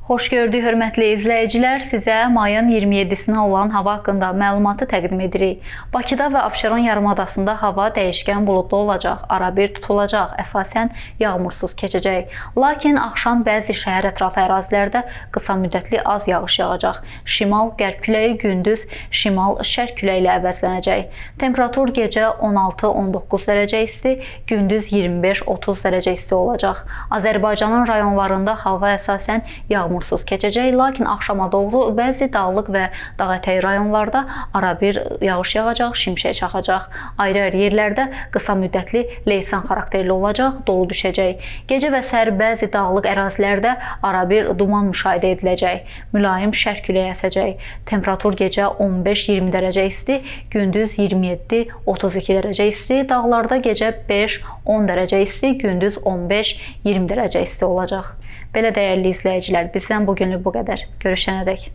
Xoş gördük, hörmətli izləyicilər. Sizə mayın 27-sinə olan hava haqqında məlumatı təqdim edirik. Bakıda və Abşeron yarımadasında hava dəyişkən buludlu olacaq, arabir tutulacaq, əsasən yağmursuz keçəcək. Lakin axşam bəzi şəhər ətrafı ərazilərdə qısa müddətli az yağış yağacaq. Şimal-qərb küləyi gündüz şimal-şərq küləyi ilə əvəzlənəcək. Temperatur gecə 16-19 dərəcə isti, gündüz 25-30 dərəcə isti olacaq. Azərbaycanın rayonlarında hava əsasən yağmursuz keçəcək, lakin axşama doğru bəzi dağlıq və dağətəyi rayonlarda arabir yağış yağacaq, şimşək çaxacaq. Ayrı-ayrı yerlərdə qısa müddətli leysan xarakterli olacaq, dolu düşəcək. Gecə və səhər bəzi dağlıq ərazilərdə arabir duman müşahidə ediləcək. Mülayim şərq küləyi əsəcək. Temperatur gecə 15-20 dərəcə isti, gündüz 27-32 dərəcə isti, dağlarda gecə 5-10 dərəcə isti, gündüz 15-20 dərəcə isti olacaq. Belə dəyərli izləyicilər, bizdən bugünlük bu qədər. Görüşənədək.